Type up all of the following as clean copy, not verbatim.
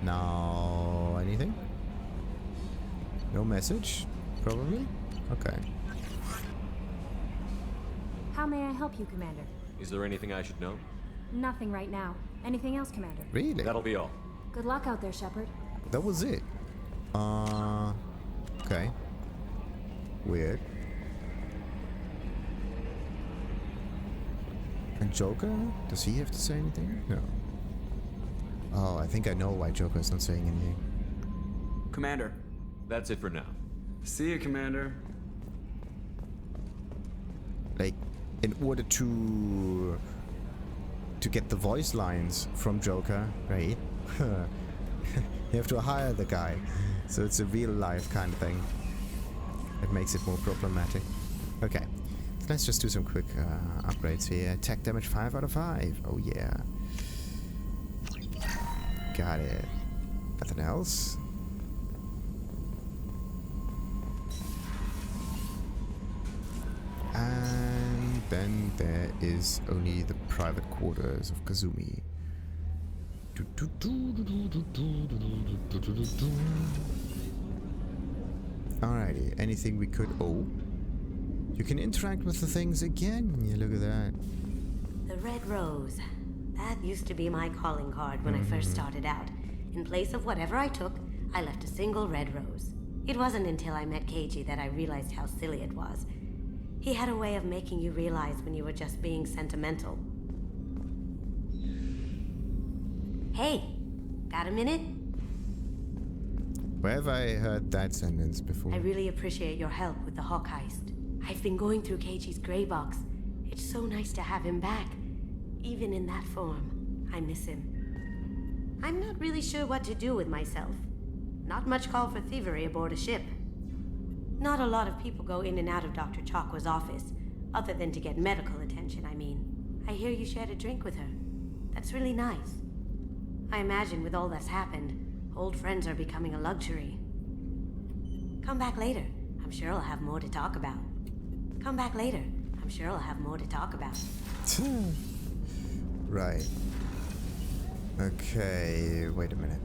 Now, anything? No message? Probably? Okay. How may I help you, Commander? Is there anything I should know? Nothing right now. Anything else, Commander? Really? That'll be all. Good luck out there, Shepard. That was it. Okay. Weird. And Joker? Does he have to say anything? No. Oh, I think I know why Joker is not saying anything. Commander. That's it for now. See you, Commander. Like, in order to get the voice lines from Joker, right? You have to hire the guy. So it's a real life kind of thing. It makes it more problematic. Okay. So let's just do some quick upgrades here. Attack damage 5 out of 5. Oh yeah. Got it. Nothing else? And then there is only the private quarters of Kasumi. Alrighty, anything we could... Oh. You can interact with the things again. Yeah, look at that. The red rose. That used to be my calling card when I first started out. In place of whatever I took, I left a single red rose. It wasn't until I met Keiji that I realized how silly it was. He had a way of making you realize when you were just being sentimental. Hey, got a minute? Where have I heard that sentence before? I really appreciate your help with the Hawk heist. I've been going through Keiichi's gray box. It's so nice to have him back. Even in that form, I miss him. I'm not really sure what to do with myself. Not much call for thievery aboard a ship. Not a lot of people go in and out of Dr. Chakwa's office, other than to get medical attention, I mean. I hear you shared a drink with her. That's really nice. I imagine with all that's happened, old friends are becoming a luxury. Come back later. I'm sure I'll have more to talk about. Come back later. I'm sure I'll have more to talk about. Right. Okay, wait a minute.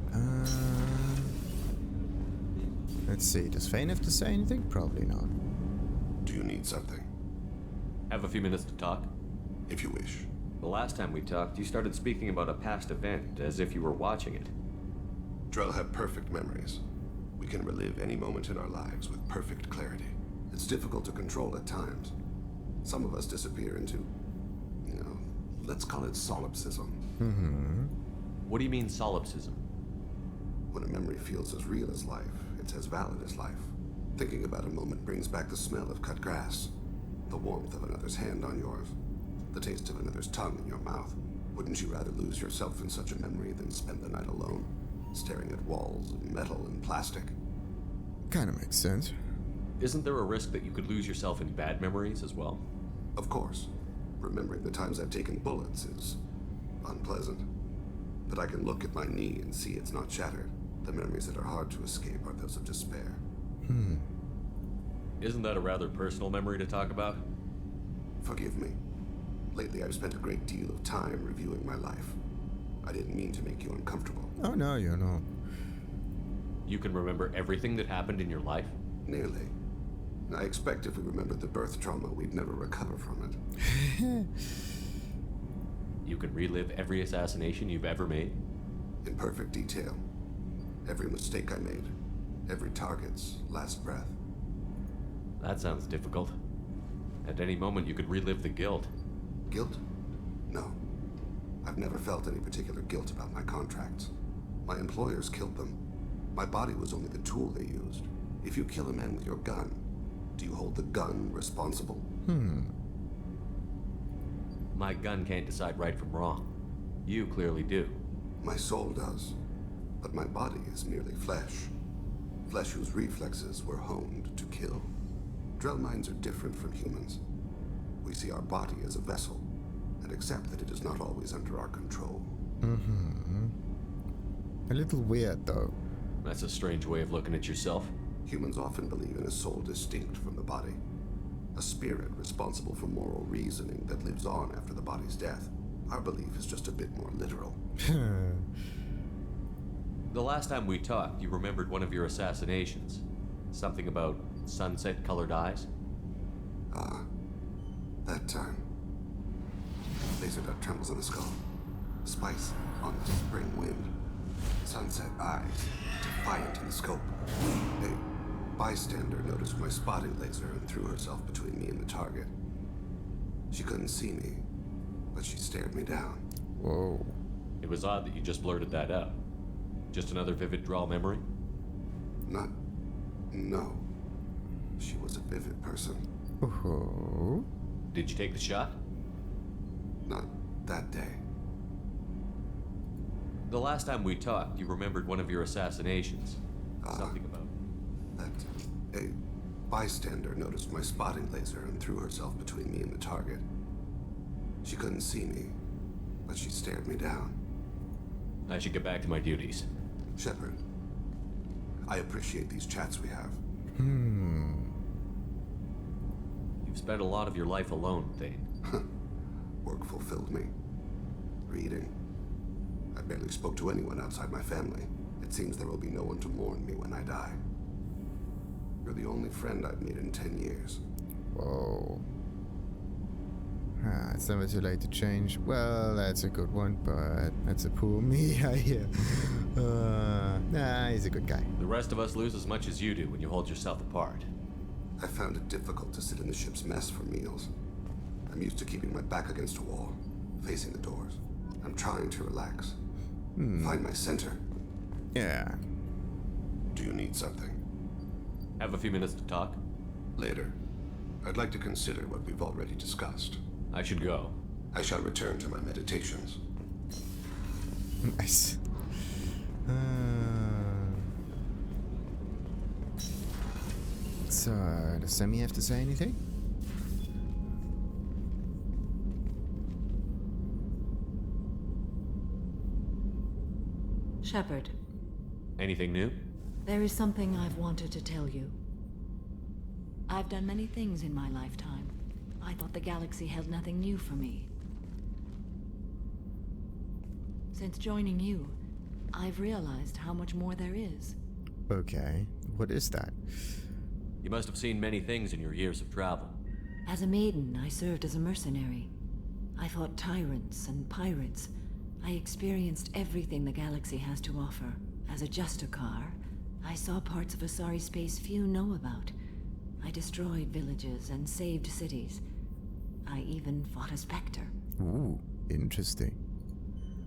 Let's see, does Thane have to say anything? Probably not. Do you need something? Have a few minutes to talk? If you wish. The last time we talked, you started speaking about a past event, as if you were watching it. Drell have perfect memories. We can relive any moment in our lives with perfect clarity. It's difficult to control at times. Some of us disappear into, let's call it solipsism. What do you mean, solipsism? When a memory feels as real as life, it's as valid as life. Thinking about a moment brings back the smell of cut grass, the warmth of another's hand on yours, the taste of another's tongue in your mouth. Wouldn't you rather lose yourself in such a memory than spend the night alone, staring at walls of metal and plastic? Kinda makes sense. Isn't there a risk that you could lose yourself in bad memories as well? Of course. Remembering the times I've taken bullets is unpleasant. But I can look at my knee and see it's not shattered. The memories that are hard to escape are those of despair. Isn't that a rather personal memory to talk about? Forgive me. Lately I've spent a great deal of time reviewing my life. I didn't mean to make you uncomfortable. Oh no, you're not. You can remember everything that happened in your life? Nearly. I expect if we remembered the birth trauma, we'd never recover from it. You can relive every assassination you've ever made? In perfect detail. Every mistake I made. Every target's last breath. That sounds difficult. At any moment you could relive the guilt. Guilt? No. I've never felt any particular guilt about my contracts. My employers killed them. My body was only the tool they used. If you kill a man with your gun, do you hold the gun responsible? My gun can't decide right from wrong. You clearly do. My soul does. But my body is merely flesh. Flesh whose reflexes were honed to kill. Drell minds are different from humans. We see our body as a vessel, and accept that it is not always under our control. A little weird, though. That's a strange way of looking at yourself. Humans often believe in a soul distinct from the body. A spirit responsible for moral reasoning that lives on after the body's death. Our belief is just a bit more literal. The last time we talked, you remembered one of your assassinations. Something about sunset-colored eyes? Ah, that time. Laser dot trembles on the skull. Spice on the spring wind. Sunset eyes, defiant in the scope. A bystander noticed my spotting laser and threw herself between me and the target. She couldn't see me, but she stared me down. Whoa. It was odd that you just blurted that out. Just another vivid Drell memory? No. She was a vivid person. Oh. Did you take the shot? Not that day. The last time we talked, you remembered one of your assassinations. Something about... That a bystander noticed my spotting laser and threw herself between me and the target. She couldn't see me, but she stared me down. I should get back to my duties. Shepard, I appreciate these chats we have. You've spent a lot of your life alone, Thane. Work fulfilled me. Reading. I barely spoke to anyone outside my family. It seems there will be no one to mourn me when I die. You're the only friend I've made in 10 years. Whoa. It's never too late to change. Well, that's a good one, but that's a poor me, I hear. Nah, he's a good guy. The rest of us lose as much as you do when you hold yourself apart. I found it difficult to sit in the ship's mess for meals. I'm used to keeping my back against a wall, facing the doors. I'm trying to relax. Find my center. Yeah. Do you need something? Have a few minutes to talk? Later. I'd like to consider what we've already discussed. I should go. I shall return to my meditations. Nice. So, does Sammy have to say anything? Shepard, Anything new? there is something I've wanted to tell you. I've done many things in my lifetime. I thought the galaxy held nothing new for me. Since joining you, I've realized how much more there is. Okay, what is that? You must have seen many things in your years of travel. As a maiden, I served as a mercenary. I fought tyrants and pirates. I experienced everything the galaxy has to offer. As a Justicar, I saw parts of Asari space few know about. I destroyed villages and saved cities. I even fought a Spectre. Ooh, interesting.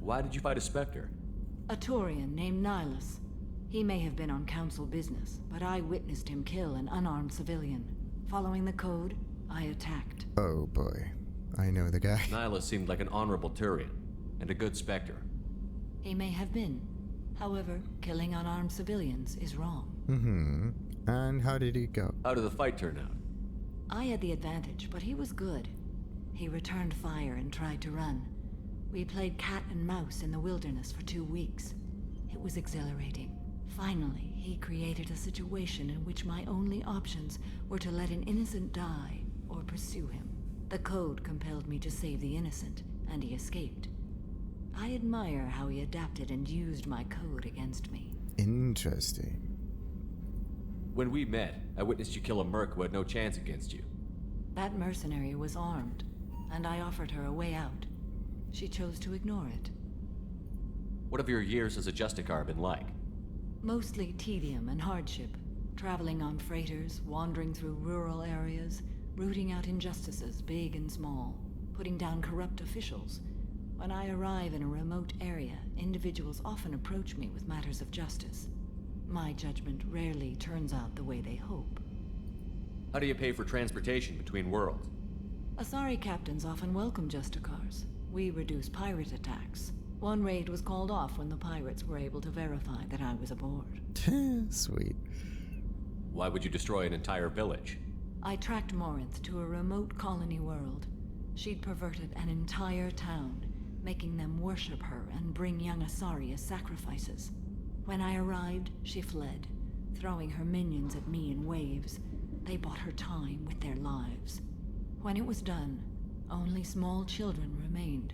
Why did you fight a Spectre? A Turian named Nihlus. He may have been on council business, but I witnessed him kill an unarmed civilian. Following the code, I attacked. Oh boy, I know the guy. Nihlus seemed like an honorable Turian, and a good Spectre. He may have been. However, killing unarmed civilians is wrong. And how did it go? How did the fight turn out? I had the advantage, but he was good. He returned fire and tried to run. We played cat and mouse in the wilderness for 2 weeks. It was exhilarating. Finally, he created a situation in which my only options were to let an innocent die or pursue him. The code compelled me to save the innocent, and he escaped. I admire how he adapted and used my code against me. Interesting. When we met, I witnessed you kill a merc who had no chance against you. That mercenary was armed, and I offered her a way out. She chose to ignore it. What have your years as a Justicar been like? Mostly tedium and hardship. Traveling on freighters, wandering through rural areas, rooting out injustices, big and small, putting down corrupt officials. When I arrive in a remote area, individuals often approach me with matters of justice. My judgment rarely turns out the way they hope. How do you pay for transportation between worlds? Asari captains often welcome Justicars. We reduce pirate attacks. One raid was called off when the pirates were able to verify that I was aboard. Sweet. Why would you destroy an entire village? I tracked Morinth to a remote colony world. She'd perverted an entire town, making them worship her and bring young Asari as sacrifices. When I arrived, she fled, throwing her minions at me in waves. They bought her time with their lives. When it was done, only small children remained.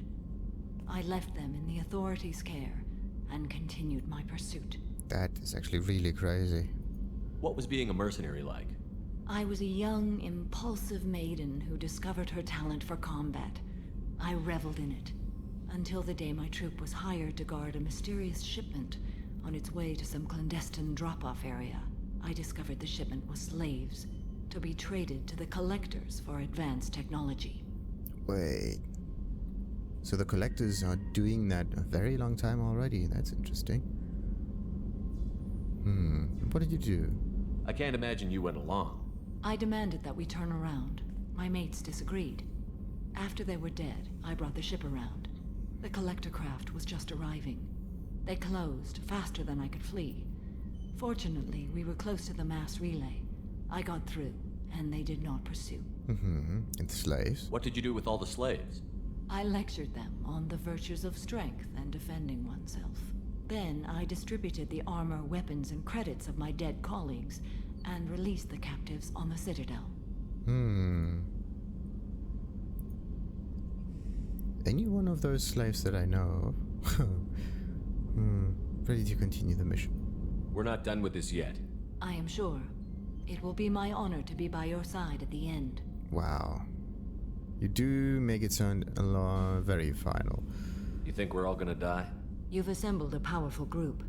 I left them in the authorities' care and continued my pursuit. That is actually really crazy. What was being a mercenary like? I was a young, impulsive maiden who discovered her talent for combat. I reveled in it, until the day my troop was hired to guard a mysterious shipment on its way to some clandestine drop-off area. I discovered the shipment was slaves, to be traded to the collectors for advanced technology. Wait. So the collectors are doing that a very long time already. That's interesting. What did you do? I can't imagine you went along. I demanded that we turn around. My mates disagreed. After they were dead, I brought the ship around. The collector craft was just arriving. They closed faster than I could flee. Fortunately, we were close to the mass relay. I got through, and they did not pursue. And the slaves? What did you do with all the slaves? I lectured them on the virtues of strength and defending oneself. Then I distributed the armor, weapons, and credits of my dead colleagues and released the captives on the Citadel. Any one of those slaves that I know of? Ready to continue the mission. We're not done with this yet. I am sure. It will be my honor to be by your side at the end. Wow. You do make it sound very final. You think we're all gonna die? You've assembled a powerful group,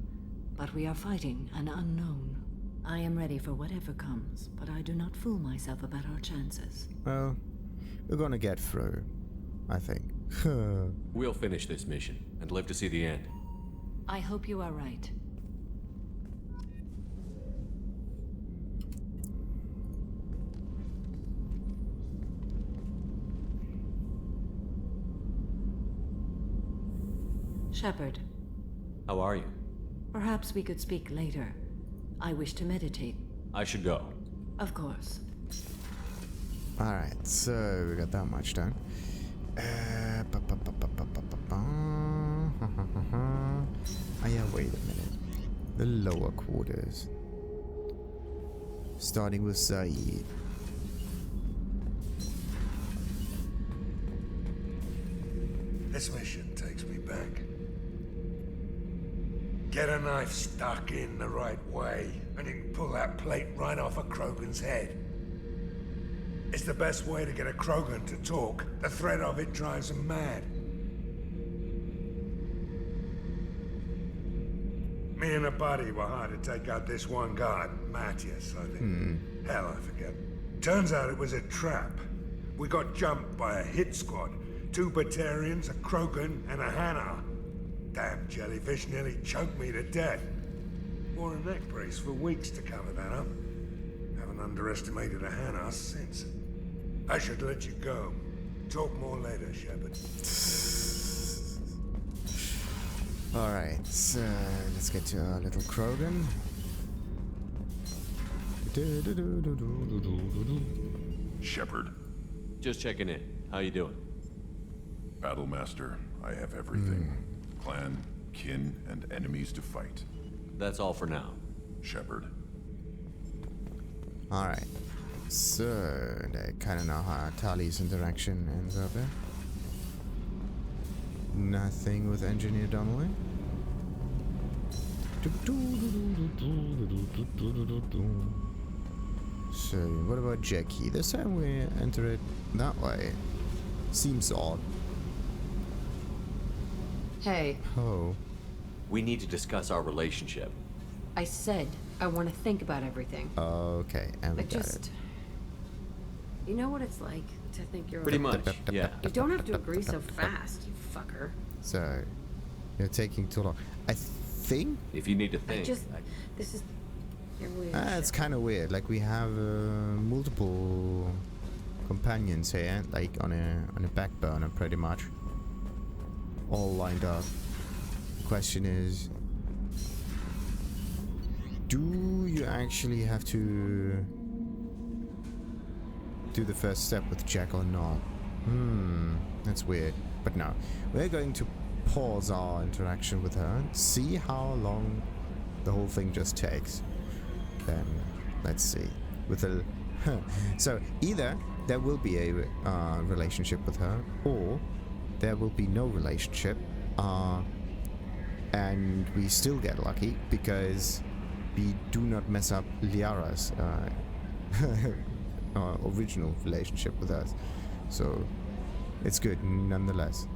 but we are fighting an unknown. I am ready for whatever comes, but I do not fool myself about our chances. Well, we're gonna get through, I think. We'll finish this mission and live to see the end. I hope you are right. Shepard, How are you? perhaps we could speak later. I wish to meditate. I should go. Of course. Alright, so we got that much done. Oh yeah, wait a minute. The lower quarters. Starting with Saeed. This mission takes me back. Get a knife stuck in the right way, and you can pull that plate right off a Krogan's head. It's the best way to get a Krogan to talk. The threat of it drives him mad. Me and a buddy were hired to take out this one guard, Matthias, I think. Hell, I forget. Turns out it was a trap. We got jumped by a hit squad. 2 Batarians, a Krogan, and a Hanar. Damn jellyfish nearly choked me to death. Wore a neck brace for weeks to cover that up. Haven't underestimated a Hanar since. I should let you go. Talk more later, Shepard. Alright, so let's get to our little Krogan. Shepard, Just checking in. How you doing? Battlemaster, I have everything. Clan, kin, and enemies to fight. That's all for now. Shepard, Alright, so I kind of know how Tali's interaction ends up there. Nothing with Engineer Donnelly. So, what about Jackie? This time we enter it that way. Seems odd. Hey, Oh. We need to discuss our relationship. I said I want to think about everything. Okay, and we But got just... it. You know what it's like to think you're... Pretty much, yeah. You don't have to agree so fast, you fucker. So, you're taking too long. I think If you need to think. This is... You're weird. it's kind of weird. Like we have multiple companions here, like on a back burner, pretty much, all lined up. The question is, do you actually have to do the first step with Jack or not? That's weird. But no, we're going to pause our interaction with her, see how long the whole thing just takes. Then let's see. With a so either there will be a relationship with her, or there will be no relationship. And we still get lucky because we do not mess up Liara's original relationship with us. So it's good nonetheless.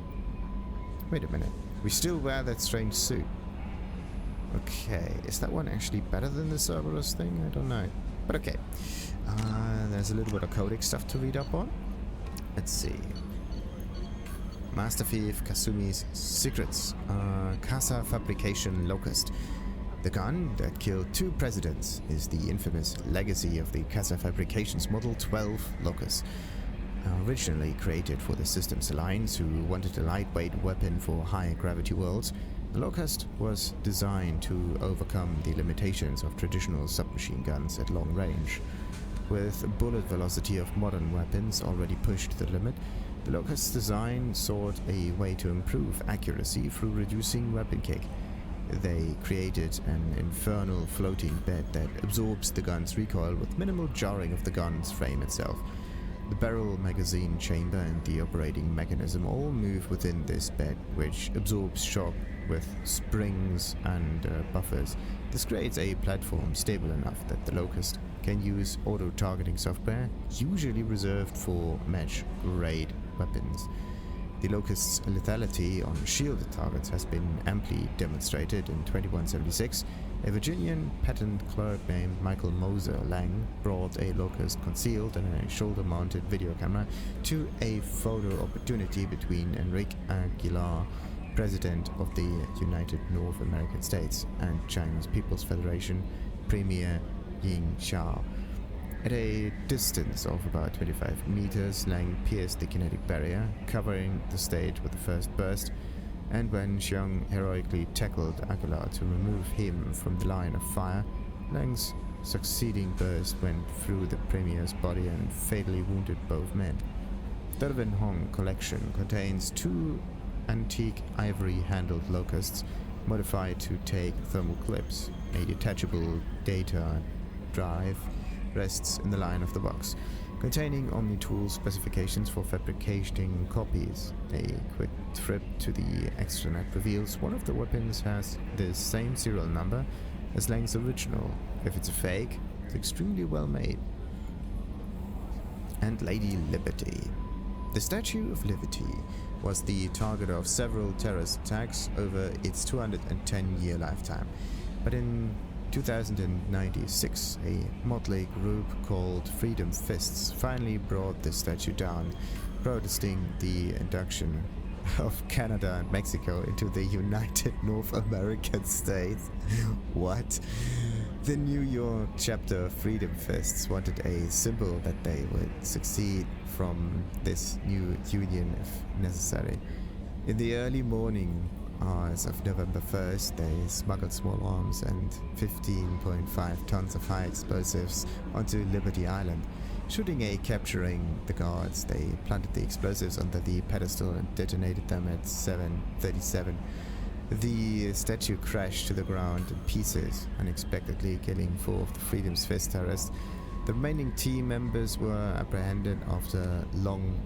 Wait a minute. We still wear that strange suit. Okay, is that one actually better than the Cerberus thing? I don't know. But okay. There's a little bit of Codex stuff to read up on. Let's see. Master Thief Kasumi's Secrets. Kassa Fabrication Locust. The gun that killed 2 presidents is the infamous legacy of the Kassa Fabrications Model 12 Locust. Originally created for the Systems Alliance, who wanted a lightweight weapon for high-gravity worlds, the Locust was designed to overcome the limitations of traditional submachine guns at long range. With bullet velocity of modern weapons already pushed to the limit, the Locust's design sought a way to improve accuracy through reducing weapon kick. They created an infernal floating bed that absorbs the gun's recoil with minimal jarring of the gun's frame itself. The barrel, magazine, chamber, and the operating mechanism all move within this bed, which absorbs shock with springs and buffers. This creates a platform stable enough that the Locust can use auto-targeting software, usually reserved for match-grade weapons. The Locust's lethality on shielded targets has been amply demonstrated. In 2176, a Virginian patent clerk named Michael Moser Lang brought a Locust concealed in a shoulder-mounted video camera to a photo opportunity between Enrique Aguilar, President of the United North American States, and China's People's Federation Premier Ying Xiao. At a distance of about 25 meters, Lang pierced the kinetic barrier, covering the stage with the first burst, and when Xiang heroically tackled Aguilar to remove him from the line of fire, Lang's succeeding burst went through the Premier's body and fatally wounded both men. The Derwin Hong collection contains 2 antique ivory-handled Locusts modified to take thermal clips. A detachable data drive rests in the line of the box, containing Omni-tool specifications for fabricating copies. A quick trip to the extranet reveals one of the weapons has the same serial number as Lang's original. If it's a fake, it's extremely well made. And Lady Liberty. The Statue of Liberty was the target of several terrorist attacks over its 210-year lifetime. But in 2096, a motley group called Freedom Fists finally brought the statue down, protesting the induction of Canada and Mexico into the United North American States. What? The New York chapter of Freedom Fists wanted a symbol that they would succeed from this new union if necessary. In the early morning hours of November 1st, they smuggled small arms and 15.5 tons of high explosives onto Liberty Island. Shooting and capturing the guards, they planted the explosives under the pedestal and detonated them at 7:37. The statue crashed to the ground in pieces, unexpectedly killing 4 of the Freedom's Fist terrorists. The remaining team members were apprehended after long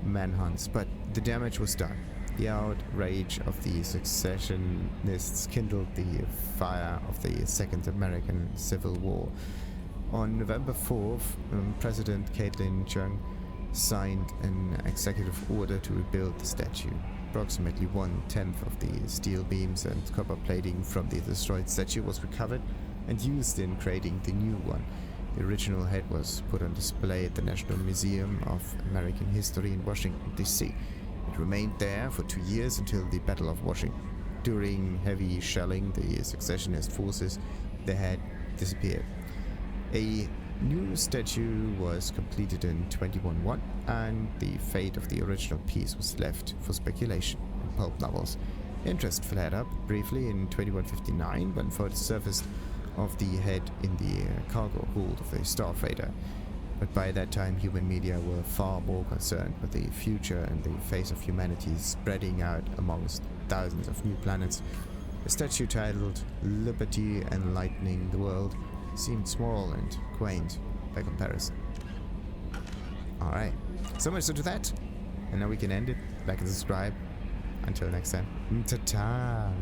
manhunts, but the damage was done. The outrage of the secessionists kindled the fire of the Second American Civil War. On November 4th, President Caitlin Chung signed an executive order to rebuild the statue. Approximately 1/10 of the steel beams and copper plating from the destroyed statue was recovered and used in creating the new one. The original head was put on display at the National Museum of American History in Washington, D.C. It remained there for 2 years until the Battle of Washington. During heavy shelling, the secessionist forces, the head disappeared. A new statue was completed in 21-1, and the fate of the original piece was left for speculation in pulp novels. Interest flared up briefly in 2159 when photos surfaced of the head in the cargo hold of a star freighter. But by that time, human media were far more concerned with the future and the face of humanity spreading out amongst thousands of new planets. A statue titled Liberty Enlightening the World seemed small and quaint by comparison. Alright, so much to that, and now we can end it. like and subscribe. Until next time. Ta-ta!